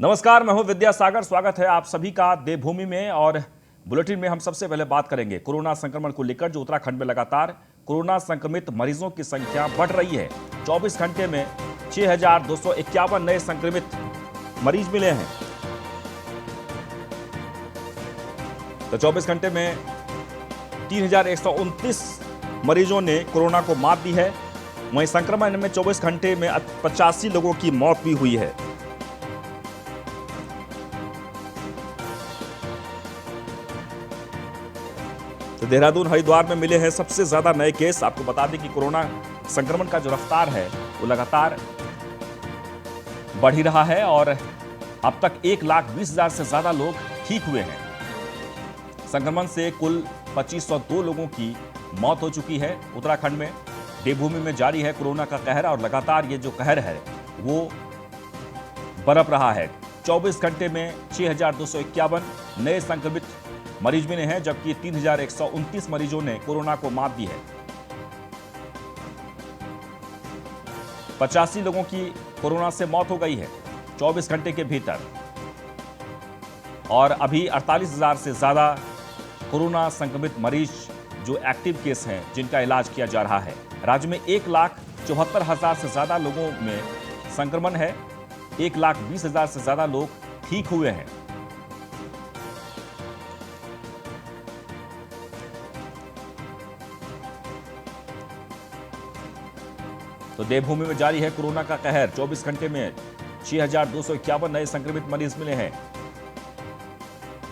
नमस्कार, मैं हूं विद्यासागर। स्वागत है आप सभी का देवभूमि में। और बुलेटिन में हम सबसे पहले बात करेंगे कोरोना संक्रमण को लेकर, जो उत्तराखंड में लगातार कोरोना संक्रमित मरीजों की संख्या बढ़ रही है। 24 घंटे में 6,251 नए संक्रमित मरीज मिले हैं। तो 24 घंटे में 3,129 मरीजों ने कोरोना को मात दी है। वहीं संक्रमण में 24 घंटे में 85 लोगों की मौत भी हुई है। तो देहरादून हरिद्वार में मिले हैं सबसे ज्यादा नए केस। आपको बता दें कि कोरोना संक्रमण का जो रफ्तार है वो लगातार बढ़ ही रहा है और अब तक 1,20,000 से ज्यादा लोग ठीक हुए हैं। संक्रमण से कुल 2,502 लोगों की मौत हो चुकी है। उत्तराखंड में देवभूमि में जारी है कोरोना का कहर और लगातार ये जो कहर है वो बरप रहा है। 24 घंटे में 6,251 नए संक्रमित मरीज मिले हैं, जबकि 3,129 मरीजों ने कोरोना को मात दी है। 85 लोगों की कोरोना से मौत हो गई है 24 घंटे के भीतर। और अभी 48,000 से ज्यादा कोरोना संक्रमित मरीज जो एक्टिव केस हैं, जिनका इलाज किया जा रहा है। राज्य में 1,74,000 से ज्यादा लोगों में संक्रमण है। 1,20,000 से ज्यादा लोग ठीक हुए हैं। तो देवभूमि में जारी है कोरोना का कहर। 24 घंटे में 6,251 नए संक्रमित मरीज मिले हैं।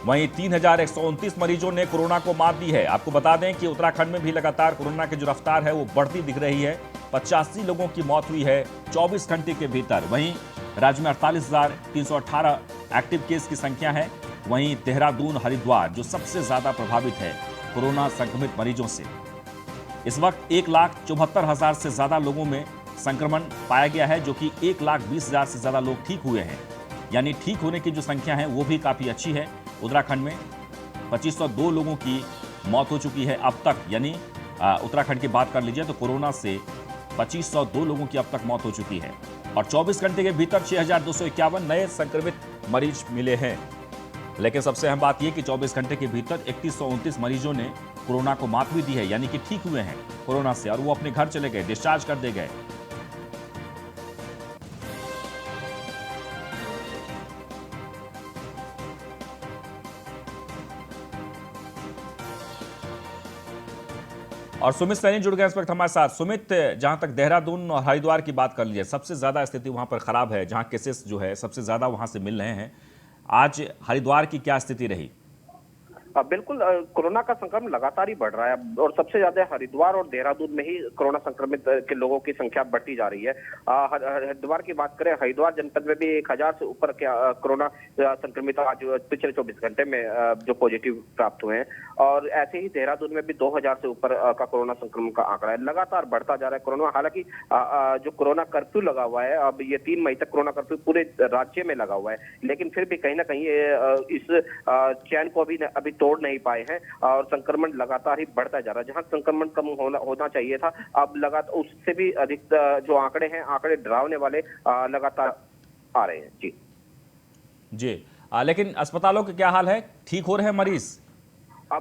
वहीं 3,129 मरीजों ने कोरोना को मात दी है। आपको बता दें कि उत्तराखंड में भी लगातार कोरोना की जो रफ्तार है वो बढ़ती दिख रही है। 85 लोगों की मौत हुई है 24 घंटे के भीतर। वहीं राज्य में 48,318 एक्टिव केस की संख्या है। वहीं देहरादून हरिद्वार जो सबसे ज्यादा प्रभावित है कोरोना संक्रमित मरीजों से। इस वक्त 1,74,000 से ज्यादा लोगों में संक्रमण पाया गया है, जो कि 1,20,000 से ज्यादा लोग ठीक हुए हैं। यानी ठीक होने की जो संख्या है वो भी काफी अच्छी है। उत्तराखंड में 2,502 लोगों की मौत हो चुकी है अब तक। यानी उत्तराखंड की बात कर लीजिए तो कोरोना से 2,502 लोगों की अब तक मौत हो चुकी है। और 24 घंटे के भीतर 6,251 नए संक्रमित मरीज मिले हैं। लेकिन सबसे अहम बात यह कि 24 घंटे के भीतर 3,129 मरीजों ने कोरोना को मात भी दी है, यानी कि ठीक हुए हैं कोरोना से और वो अपने घर चले गए, डिस्चार्ज कर दिए गए। और सुमित सैनी जुड़ गए इस वक्त हमारे साथ। सुमित, जहां तक देहरादून और हरिद्वार की बात कर लीजिए, सबसे ज्यादा स्थिति वहां पर खराब है, जहां केसेस जो है सबसे ज्यादा वहां से मिल रहे हैं। आज हरिद्वार की क्या स्थिति रही? बिल्कुल, कोरोना का संक्रमण लगातार ही बढ़ रहा है और सबसे ज्यादा हरिद्वार और देहरादून में ही कोरोना संक्रमित के लोगों की संख्या बढ़ती जा रही है। हरिद्वार की बात करें, हरिद्वार जनपद में भी 1,000 से ऊपर कोरोना संक्रमित आज पिछले 24 घंटे में जो पॉजिटिव प्राप्त हुए हैं। और ऐसे ही देहरादून में भी 2,000 से ऊपर का कोरोना संक्रमण का आंकड़ा है। लगातार बढ़ता जा रहा है कोरोना। हालांकि जो कोरोना कर्फ्यू लगा हुआ है, अब ये 3 मई तक कोरोना कर्फ्यू पूरे राज्य में लगा हुआ है, लेकिन फिर भी कहीं ना कहीं इस चैन को अभी तोड़ नहीं पाए हैं और संक्रमण लगातार ही बढ़ता जा रहा है। जहां संक्रमण कम होना चाहिए था, अब लगातार उससे भी अधिक जो आंकड़े हैं, आंकड़े डरावने वाले लगातार आ रहे हैं। जी जी। लेकिन अस्पतालों के क्या हाल है? ठीक हो रहे हैं मरीज?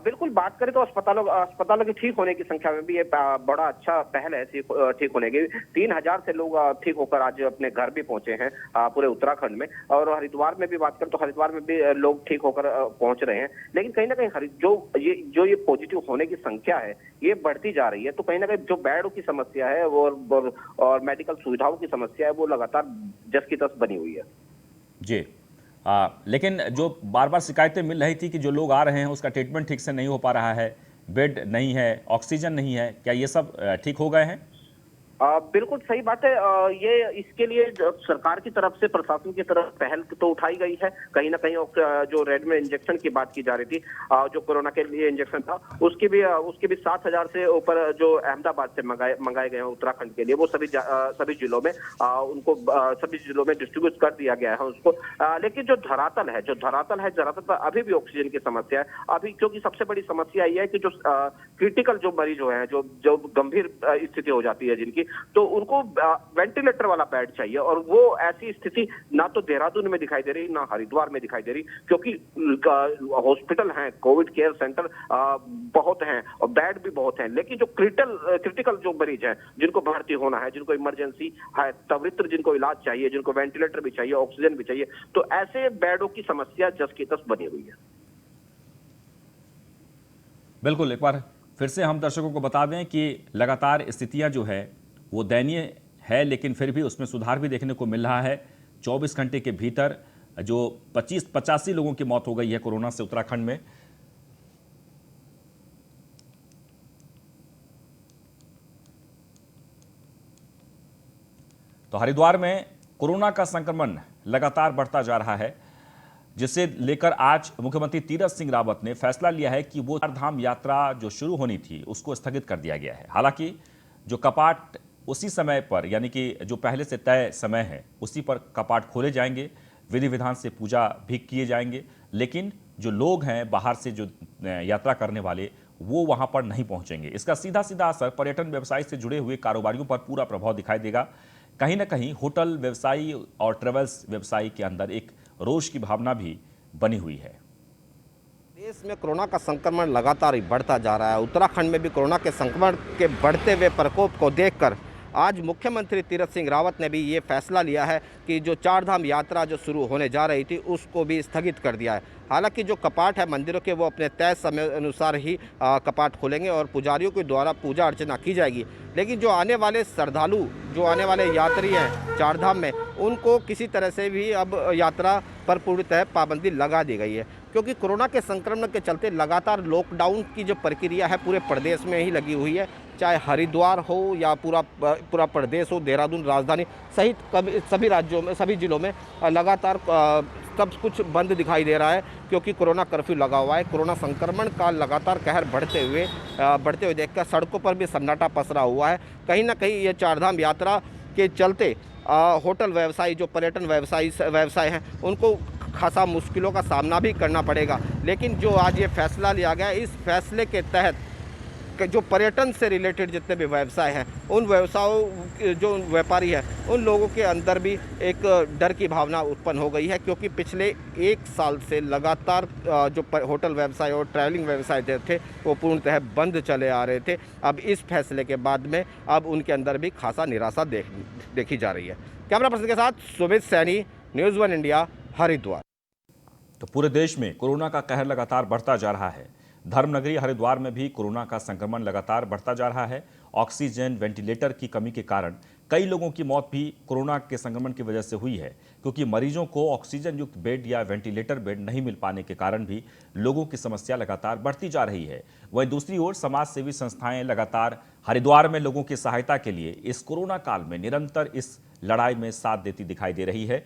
बिल्कुल, बात करें तो अस्पतालों के ठीक होने की संख्या में भी ये बड़ा अच्छा पहल है ठीक होने की। 3,000 से लोग ठीक होकर आज अपने घर भी पहुंचे हैं पूरे उत्तराखंड में। और हरिद्वार में भी बात करें तो हरिद्वार में भी लोग ठीक होकर पहुंच रहे हैं। लेकिन कहीं ना कहीं जो ये पॉजिटिव होने की संख्या है ये बढ़ती जा रही है। तो कहीं ना कहीं जो बेडों की समस्या है और मेडिकल सुविधाओं की समस्या है वो लगातार जस की तस बनी हुई है। जी। लेकिन जो बार बार शिकायतें मिल रही थी कि जो लोग आ रहे हैं उसका ट्रीटमेंट ठीक से नहीं हो पा रहा है, बेड नहीं है, ऑक्सीजन नहीं है, क्या ये सब ठीक हो गए हैं? बिल्कुल सही बात है। ये इसके लिए सरकार की तरफ से, प्रशासन की तरफ पहल तो उठाई गई है। कहीं ना कहीं जो रेडमेड इंजेक्शन की बात की जा रही थी, जो कोरोना के लिए इंजेक्शन था, उसके भी 7,000 से ऊपर जो अहमदाबाद से मंगाए गए हैं उत्तराखंड के लिए, वो सभी जिलों में उनको सभी जिलों में डिस्ट्रीब्यूट कर दिया गया है उसको। लेकिन जो धरातल पर अभी भी ऑक्सीजन की समस्या है। अभी क्योंकि सबसे बड़ी समस्या यह है कि जो क्रिटिकल जो मरीज हैं, जो गंभीर स्थिति हो जाती है जिनकी, तो उनको वेंटिलेटर वाला बेड चाहिए, और वो ऐसी स्थिति ना तो देहरादून में दिखाई दे रही, ना हरिद्वार में दिखाई दे रही, क्योंकि हॉस्पिटल हैं, कोविड केयर सेंटर बहुत हैं और बेड भी बहुत हैं, लेकिन जो क्रिटिकल जो मरीज हैं, जिनको भर्ती होना है, जिनको इमरजेंसी है, त्वरित जिनको इलाज चाहिए, जिनको वेंटिलेटर भी चाहिए, ऑक्सीजन भी चाहिए, तो ऐसे बेडों की समस्या जस की तस बनी हुई है। बिल्कुल, एक बार फिर से हम दर्शकों को बता दें कि लगातार स्थितियां जो है वो दयनीय है, लेकिन फिर भी उसमें सुधार भी देखने को मिल रहा है। 24 घंटे के भीतर जो 85 लोगों की मौत हो गई है कोरोना से उत्तराखंड में। तो हरिद्वार में कोरोना का संक्रमण लगातार बढ़ता जा रहा है, जिसे लेकर आज मुख्यमंत्री तीरथ सिंह रावत ने फैसला लिया है कि वो चारधाम यात्रा जो शुरू होनी थी उसको स्थगित कर दिया गया है। हालांकि जो कपाट उसी समय पर, यानी कि जो पहले से तय समय है उसी पर कपाट खोले जाएंगे, विधि विधान से पूजा भी किए जाएंगे, लेकिन जो लोग हैं बाहर से जो यात्रा करने वाले वो वहां पर नहीं पहुंचेंगे। इसका सीधा सीधा असर पर्यटन व्यवसाय से जुड़े हुए कारोबारियों पर पूरा प्रभाव दिखाई देगा। कहीं ना कहीं होटल व्यवसायी और ट्रेवल्स व्यवसायी के अंदर एक रोष की भावना भी बनी हुई है। देश में कोरोना का संक्रमण लगातार ही बढ़ता जा रहा है। उत्तराखंड में भी कोरोना के संक्रमण के बढ़ते हुए प्रकोप को देखकर आज मुख्यमंत्री तीरथ सिंह रावत ने भी ये फैसला लिया है कि जो चारधाम यात्रा जो शुरू होने जा रही थी उसको भी स्थगित कर दिया है। हालांकि जो कपाट है मंदिरों के वो अपने तय समय अनुसार ही कपाट खोलेंगे और पुजारियों के द्वारा पूजा अर्चना की जाएगी, लेकिन जो आने वाले श्रद्धालु, जो आने वाले यात्री हैं चारधाम में, उनको किसी तरह से भी अब यात्रा पर पूर्णतः पाबंदी लगा दी गई है, क्योंकि कोरोना के संक्रमण के चलते लगातार लॉकडाउन की जो प्रक्रिया है पूरे प्रदेश में ही लगी हुई है। चाहे हरिद्वार हो या पूरा प्रदेश हो, देहरादून राजधानी सहित सभी राज्यों में, सभी जिलों में लगातार सब कुछ बंद दिखाई दे रहा है, क्योंकि कोरोना कर्फ्यू लगा हुआ है। कोरोना संक्रमण का लगातार कहर बढ़ते हुए देखकर सड़कों पर भी सन्नाटा पसरा हुआ है। कहीं ना कहीं ये चारधाम यात्रा के चलते होटल व्यवसायी, जो पर्यटन व्यवसाय हैं, उनको खासा मुश्किलों का सामना भी करना पड़ेगा। लेकिन जो आज ये फैसला लिया गया, इस फैसले के तहत जो पर्यटन से रिलेटेड जितने भी व्यवसाय हैं, उन व्यवसायों, जो व्यापारी हैं, उन लोगों के अंदर भी एक डर की भावना उत्पन्न हो गई है, क्योंकि पिछले 1 साल से लगातार जो होटल व्यवसाय और ट्रैवलिंग व्यवसाय थे वो पूर्णतः बंद चले आ रहे थे। अब इस फैसले के बाद में अब उनके अंदर भी खासा निराशा देखी जा रही है। कैमरा पर्सन के साथ सुमित सैनी, न्यूज़ 1 इंडिया, हरिद्वार। तो पूरे देश में कोरोना का कहर लगातार बढ़ता जा रहा है। धर्मनगरी हरिद्वार में भी कोरोना का संक्रमण लगातार बढ़ता जा रहा है। ऑक्सीजन, वेंटिलेटर की कमी के कारण कई लोगों की मौत भी कोरोना के संक्रमण की वजह से हुई है, क्योंकि मरीजों को ऑक्सीजन युक्त बेड या वेंटिलेटर बेड नहीं मिल पाने के कारण भी लोगों की समस्या लगातार बढ़ती जा रही है। वहीं दूसरी ओर समाज सेवी संस्थाएं लगातार हरिद्वार में लोगों की सहायता के लिए इस कोरोना काल में निरंतर इस लड़ाई में साथ देती दिखाई दे रही है।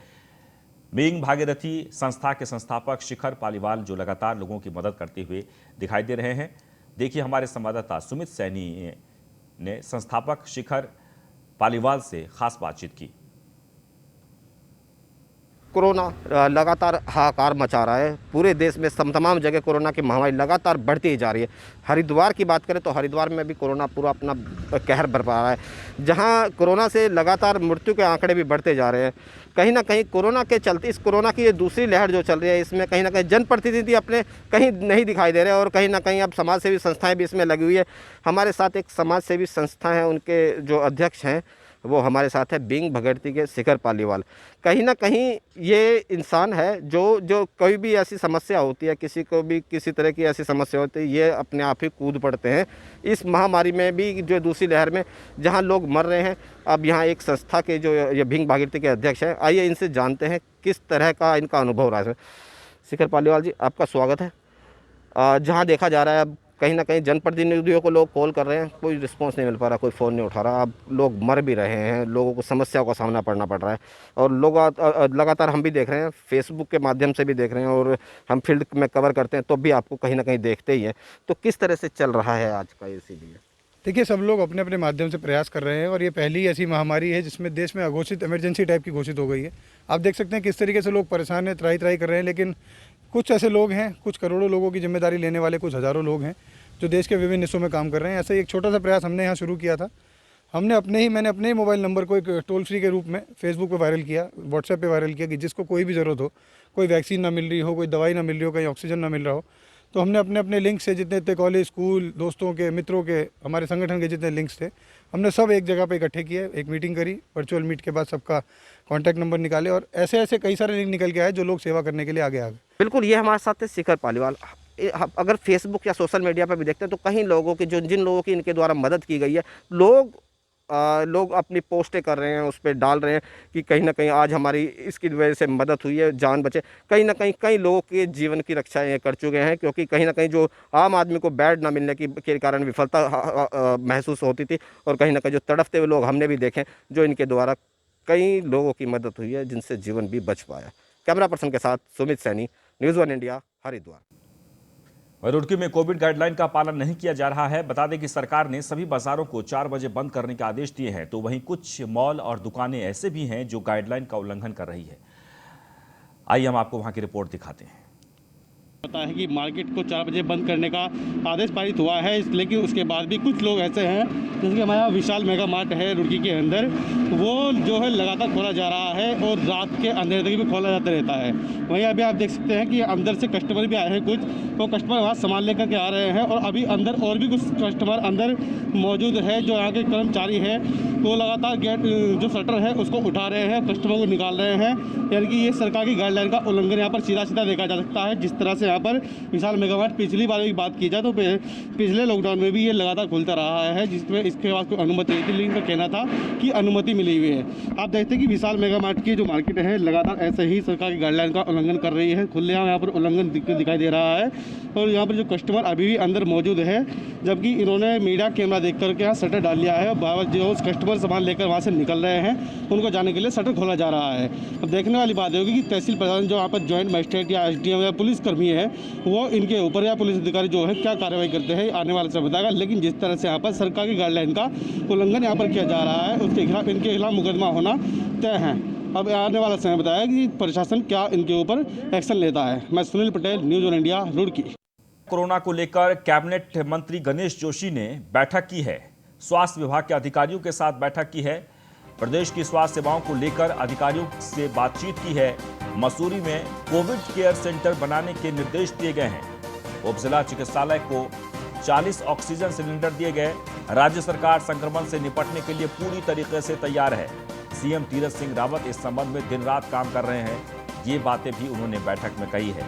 बीइंग भागीरथी संस्था के संस्थापक शिखर पालीवाल जो लगातार लोगों की मदद करते हुए दिखाई दे रहे हैं। देखिए हमारे संवाददाता सुमित सैनी ने संस्थापक शिखर पालीवाल से खास बातचीत की। कोरोना लगातार हाहाकार मचा रहा है पूरे देश में। तमाम जगह कोरोना की महामारी लगातार बढ़ती ही जा रही है। हरिद्वार की बात करें तो हरिद्वार में भी कोरोना पूरा अपना कहर बरपा रहा है, जहां कोरोना से लगातार मृत्यु के आंकड़े भी बढ़ते जा रहे हैं। कहीं ना कहीं कोरोना के चलते, इस कोरोना की ये दूसरी लहर जो चल रही है, इसमें कहीं ना कहीं जनप्रतिनिधि अपने कहीं नहीं दिखाई दे रहे हैं, और कहीं ना कहीं अब समाज सेवी संस्थाएँ भी इसमें लगी हुई है। हमारे साथ एक समाज सेवी संस्था है, उनके जो अध्यक्ष हैं वो हमारे साथ है, बीइंग भागीरथी के शिखर पालीवाल। कहीं ना कहीं ये इंसान है जो कोई भी ऐसी समस्या होती है, किसी को भी किसी तरह की ऐसी समस्या होती है, ये अपने आप ही कूद पड़ते हैं इस महामारी में भी, जो दूसरी लहर में जहां लोग मर रहे हैं। अब यहाँ एक संस्था के जो ये बीइंग भागीरथी के अध्यक्ष हैं, आइए इनसे जानते हैं किस तरह का इनका अनुभव रहा है। शिखर पालीवाल जी, आपका स्वागत है। जहाँ देखा जा रहा है अब कहीं ना कहीं जनप्रतिनिधियों को लोग कॉल कर रहे हैं, कोई रिस्पांस नहीं मिल पा रहा, कोई फ़ोन नहीं उठा रहा। अब लोग मर भी रहे हैं, लोगों को समस्याओं का सामना करना पड़ रहा है, और लोग लगातार हम भी देख रहे हैं, फेसबुक के माध्यम से भी देख रहे हैं, और हम फील्ड में कवर करते हैं तो भी आपको कहीं ना कहीं देखते ही हैं। तो किस तरह से चल रहा है आज का, इसीलिए देखिए सब लोग अपने अपने माध्यम से प्रयास कर रहे हैं, और ये पहली ऐसी महामारी है जिसमें देश में अघोषित इमरजेंसी टाइप की घोषित हो गई है। आप देख सकते हैं किस तरीके से लोग परेशान हैं, त्राही कर रहे हैं, लेकिन कुछ ऐसे लोग हैं, कुछ करोड़ों लोगों की जिम्मेदारी लेने वाले कुछ हज़ारों लोग हैं जो देश के विभिन्न हिस्सों में काम कर रहे हैं। ऐसे ही एक छोटा सा प्रयास हमने यहाँ शुरू किया था, मैंने अपने ही मोबाइल नंबर को एक टोल फ्री के रूप में फेसबुक पे वायरल किया, व्हाट्सएप पे वायरल किया कि जिसको कोई भी ज़रूरत हो, कोई वैक्सीन ना मिल रही हो, कोई दवाई ना मिल रही हो, कहीं ऑक्सीजन ना मिल रहा हो, तो हमने अपने अपने लिंक से जितने कॉलेज, स्कूल, दोस्तों के, मित्रों के, हमारे संगठन के जितने लिंक्स थे, हमने सब एक जगह पे इकट्ठे किए, एक मीटिंग करी, वर्चुअल मीट के बाद सबका कॉन्टैक्ट नंबर निकाले और ऐसे ऐसे कई सारे लिंक निकल के आए जो लोग सेवा करने के लिए आगे आ गए। बिल्कुल, ये हमारे साथ थे शिखर पालीवाल। अगर फेसबुक या सोशल मीडिया पर भी देखते हैं तो कहीं लोगों की जिन लोगों की इनके द्वारा मदद की गई है, लोग अपनी पोस्टें कर रहे हैं, उस पर डाल रहे हैं कि कहीं ना कहीं आज हमारी इसकी वजह से मदद हुई है, जान बचे। कहीं ना कहीं कई लोगों के जीवन की रक्षा ये कर चुके हैं, क्योंकि कहीं ना कहीं जो आम आदमी को बेड ना मिलने के कारण विफलता महसूस होती थी और कहीं ना कहीं जो तड़पते हुए लोग हमने भी देखे, जो इनके द्वारा कई लोगों की मदद हुई है, जिनसे जीवन भी बच पाया। कैमरा पर्सन के साथ सुमित सैनी, न्यूज़ 1 इंडिया, हरिद्वार। रुड़की में कोविड गाइडलाइन का पालन नहीं किया जा रहा है। बता दें कि सरकार ने सभी बाजारों को 4 बजे बंद करने के आदेश दिए हैं, तो वहीं कुछ मॉल और दुकानें ऐसे भी हैं जो गाइडलाइन का उल्लंघन कर रही है। आइए हम आपको वहां की रिपोर्ट दिखाते हैं। पता है कि मार्केट को 4 बजे बंद करने का आदेश पारित हुआ है, लेकिन उसके बाद भी कुछ लोग ऐसे हैं, जैसे कि हमारे यहाँ विशाल मेगा मार्ट है रुड़की के अंदर, वो जो है लगातार खोला जा रहा है और रात के अंधेरे तक भी खोला जाता रहता है। वहीं अभी आप देख सकते हैं कि अंदर से कस्टमर भी आए हैं, कुछ तो कस्टमर वहाँ सामान लेकर के आ रहे हैं और अभी अंदर और भी कुछ कस्टमर अंदर मौजूद है। जो यहाँ के कर्मचारी है वो लगातार गेट जो शटर है उसको उठा रहे हैं, कस्टमर को निकाल रहे हैं, यानी कि ये सरकार की गाइडलाइन का उल्लंघन यहाँ पर सीधा सीधा देखा जा सकता है। जिस तरह से यहाँ पर विशाल मेगामार्ट पिछली बार की बात की जाए तो पिछले लॉकडाउन में भी ये लगातार खुलता रहा है, जिसमें इसके बाद कोई अनुमति नहीं थी, लेकिन इनका कहना था कि अनुमति मिली हुई है। आप देखते हैं कि विशाल मेगामार्ट की जो मार्केट है लगातार ऐसे ही सरकार की गाइडलाइन का उल्लंघन कर रही है, खुलेआम यहाँ पर उल्लंघन दिखाई दे रहा है। और यहाँ पर जो कस्टमर अभी भी अंदर मौजूद है, जबकि इन्होंने मीडिया कैमरा देख करके यहाँ शटर डाल लिया है, जो उस कस्टमर सामान लेकर वहाँ से निकल रहे हैं उनको जाने के लिए शटर खोला जा रहा है। अब देखने वाली बात होगी कि तहसील प्रधान जो यहाँ पर ज्वाइंट मजिस्ट्रेट या SDM या पुलिसकर्मी है, वो इनके ऊपर या पुलिस अधिकारी जो है क्या कार्रवाई करते हैं आने वाले समय बताएगा। लेकिन जिस तरह से यहाँ पर सरकार की गाइडलाइन का उल्लंघन यहाँ पर किया जा रहा है, उसके खिलाफ इनके खिलाफ मुकदमा होना तय है। अब आने वाला समय बताया कि प्रशासन क्या इनके ऊपर एक्शन लेता है। मैं Sunil Patel, news 1 India, Roorkee. Corona को लेकर कैबिनेट मंत्री गणेश जोशी ने बैठक की है। स्वास्थ्य विभाग के अधिकारियों के साथ बैठक की है। प्रदेश की स्वास्थ्य सेवाओं को लेकर अधिकारियों से बातचीत की है। मसूरी में कोविड केयर सेंटर बनाने के निर्देश दिए गए हैं। उप जिला चिकित्सालय को 40 ऑक्सीजन सिलेंडर दिए गए। राज्य सरकार संक्रमण से निपटने के लिए पूरी तरीके से तैयार है। सीएम तीरथ सिंह रावत इस संबंध में दिन रात काम कर रहे हैं। ये बातें भी उन्होंने बैठक में कही है।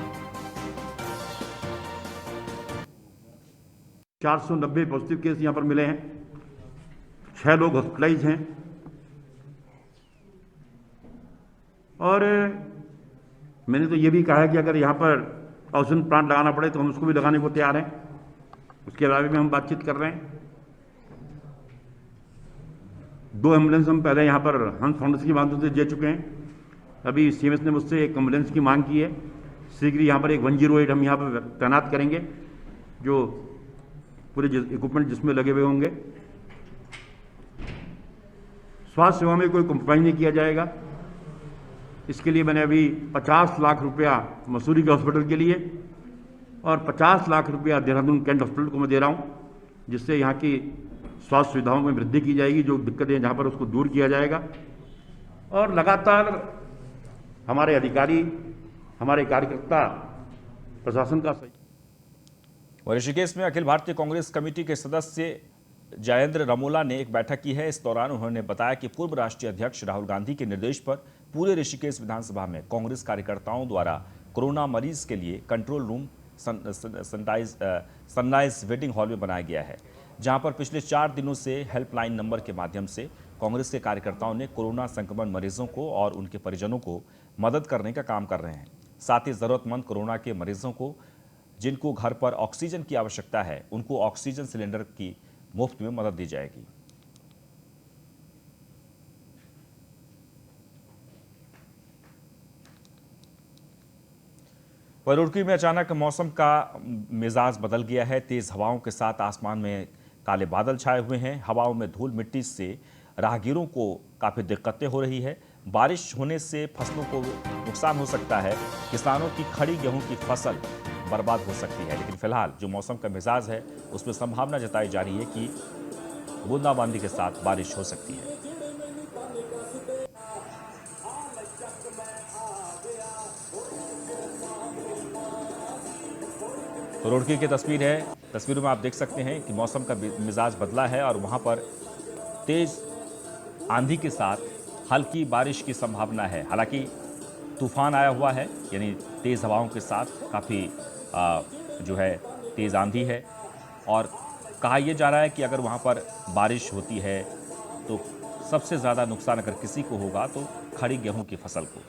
490 पॉजिटिव केस यहां पर मिले हैं, 6 लोग हॉस्पिटलाइज हैं और मैंने तो ये भी कहा है कि अगर यहाँ पर ऑक्सीजन प्लांट लगाना पड़े तो हम उसको भी लगाने को तैयार हैं। उसके बारे में हम बातचीत कर रहे हैं। 2 एम्बुलेंस हम पहले यहाँ पर हंस फाउंडेशन के माध्यम से दे चुके हैं। अभी CMS ने मुझसे एक एम्बुलेंस की मांग की है। शीघ्र यहाँ पर एक 108 हम यहाँ पर तैनात करेंगे, जो पूरे इक्विपमेंट जिसमें लगे हुए होंगे। स्वास्थ्य सेवा में कोई कॉम्प्रोमाइज नहीं किया जाएगा। इसके लिए मैंने अभी 50 लाख रुपया मसूरी के हॉस्पिटल के लिए और 50 लाख रुपया देहरादून कैंट हॉस्पिटल को मैं दे रहा हूँ, जिससे यहाँ की स्वास्थ्य सुविधाओं में वृद्धि की जाएगी। जो दिक्कतें जहाँ पर उसको दूर किया जाएगा और लगातार हमारे अधिकारी, हमारे कार्यकर्ता, प्रशासन का ऋषिकेश में अखिल भारतीय कांग्रेस कमेटी के सदस्य जयेंद्र रमोला ने एक बैठक की है। इस दौरान उन्होंने बताया कि पूर्व राष्ट्रीय अध्यक्ष राहुल गांधी के निर्देश पर पूरे ऋषिकेश विधानसभा में कांग्रेस कार्यकर्ताओं द्वारा कोरोना मरीज के लिए control room sunrise waiting hall में बनाया गया है, जहां पर पिछले 4 दिनों से हेल्पलाइन नंबर के माध्यम से कांग्रेस के कार्यकर्ताओं ने कोरोना संक्रमण मरीजों को और उनके परिजनों को मदद करने का काम कर रहे हैं। साथ ही जरूरतमंद कोरोना के मरीजों को जिनको घर पर ऑक्सीजन की आवश्यकता है, उनको ऑक्सीजन सिलेंडर की मुफ्त में मदद दी जाएगी। रुड़की में अचानक मौसम का मिजाज बदल गया है। तेज हवाओं के साथ आसमान में काले बादल छाए हुए हैं। हवाओं में धूल मिट्टी से राहगीरों को काफी दिक्कतें हो रही है। बारिश होने से फसलों को नुकसान हो सकता है। किसानों की खड़ी गेहूं की फसल बर्बाद हो सकती है। लेकिन फिलहाल जो मौसम का मिजाज है उसमें संभावना जताई जा रही है कि बूंदाबांदी के साथ बारिश हो सकती है। तो रुड़की की तस्वीर है। तस्वीरों में आप देख सकते हैं कि मौसम का मिजाज बदला है और वहां पर तेज आंधी के साथ हल्की बारिश की संभावना है। हालांकि तूफान आया हुआ है, यानी तेज हवाओं के साथ काफ़ी जो है तेज आंधी है और कहा यह जा रहा है कि अगर वहां पर बारिश होती है तो सबसे ज़्यादा नुकसान अगर किसी को होगा तो खड़ी गेहूं की फसल को।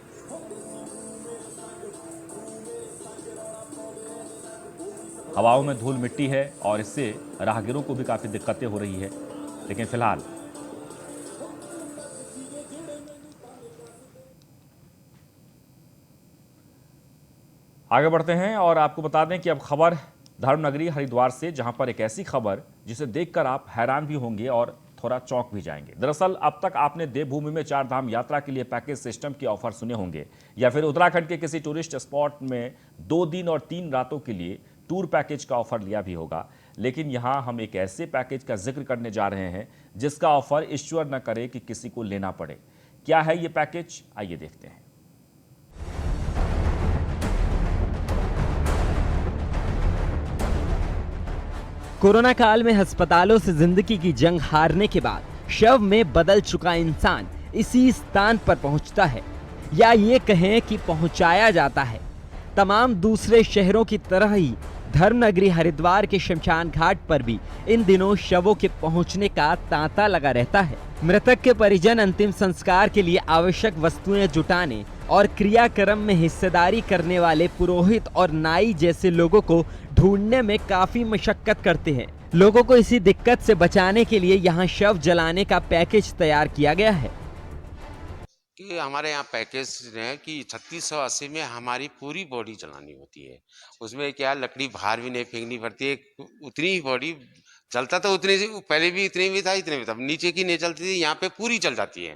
हवाओं में धूल मिट्टी है और इससे राहगीरों को भी काफ़ी दिक्कतें हो रही है। लेकिन फिलहाल आगे बढ़ते हैं और आपको बता दें कि अब खबर धर्मनगरी हरिद्वार से, जहां पर एक ऐसी खबर जिसे देखकर आप हैरान भी होंगे और थोड़ा चौंक भी जाएंगे। दरअसल अब तक आपने देवभूमि में 4 धाम यात्रा के लिए पैकेज सिस्टम के ऑफर सुने होंगे या फिर उत्तराखंड के किसी टूरिस्ट स्पॉट में 2 दिन और 3 रातों के लिए टूर पैकेज का ऑफर लिया भी होगा। लेकिन यहां हम एक ऐसे पैकेज का जिक्र करने जा रहे हैं जिसका ऑफर ईश्वर न करे कि किसी को लेना पड़े। क्या है ये पैकेज, आइए देखते हैं। कोरोना काल में अस्पतालों से जिंदगी की जंग हारने के बाद शव में बदल चुका इंसान इसी स्थान पर पहुंचता है, या ये कहें कि पहुंचाया जाता है। तमाम दूसरे शहरों की तरह ही धर्मनगरी हरिद्वार के शमशान घाट पर भी इन दिनों शवों के पहुंचने का तांता लगा रहता है। मृतक के परिजन अंतिम संस्कार के लिए आवश्यक वस्तुएं जुटाने और क्रियाक्रम में हिस्सेदारी करने वाले पुरोहित और नाई जैसे लोगों को ढूंढने में काफी मशक्कत करते हैं। लोगों को इसी दिक्कत से बचाने के लिए यहाँ शव जलाने का पैकेज तैयार किया गया है कि हमारे यहाँ पैकेज है कि 3680 में हमारी पूरी बॉडी जलानी होती है। उसमें क्या लकड़ी बाहर भी नहीं फेंकनी पड़ती है, उतनी ही बॉडी जलता तो उतनी से पहले भी इतने भी था अब नीचे की नहीं जलती थी, यहाँ पे पूरी जल जाती है।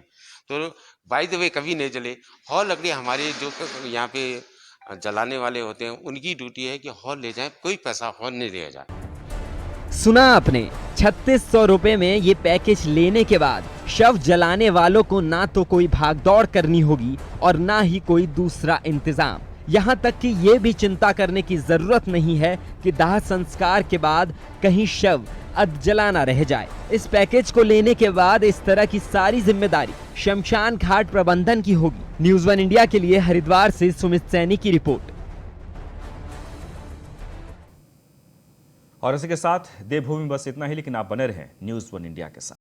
तो बाय द वे कभी नहीं जले। हॉल लकड़ी हमारे जो यहाँ पे जलाने वाले होते हैं उनकी ड्यूटी है कि हॉल ले जाएं, कोई पैसा हॉल नहीं लिया जाए। सुना आपने, 3600 रुपए में ये पैकेज लेने के बाद शव जलाने वालों को ना तो कोई भागदौड़ करनी होगी और ना ही कोई दूसरा इंतजाम। यहाँ तक कि ये भी चिंता करने की जरूरत नहीं है कि दाह संस्कार के बाद कहीं शव अधजला ना रह जाए। इस पैकेज को लेने के बाद इस तरह की सारी जिम्मेदारी शमशान घाट प्रबंधन की होगी। न्यूज़ 1 इंडिया के लिए हरिद्वार से सुमित सैनी की रिपोर्ट। और इसी के साथ देवभूमि बस इतना ही, लेकिन आप बने रहें न्यूज़ 1 इंडिया के साथ।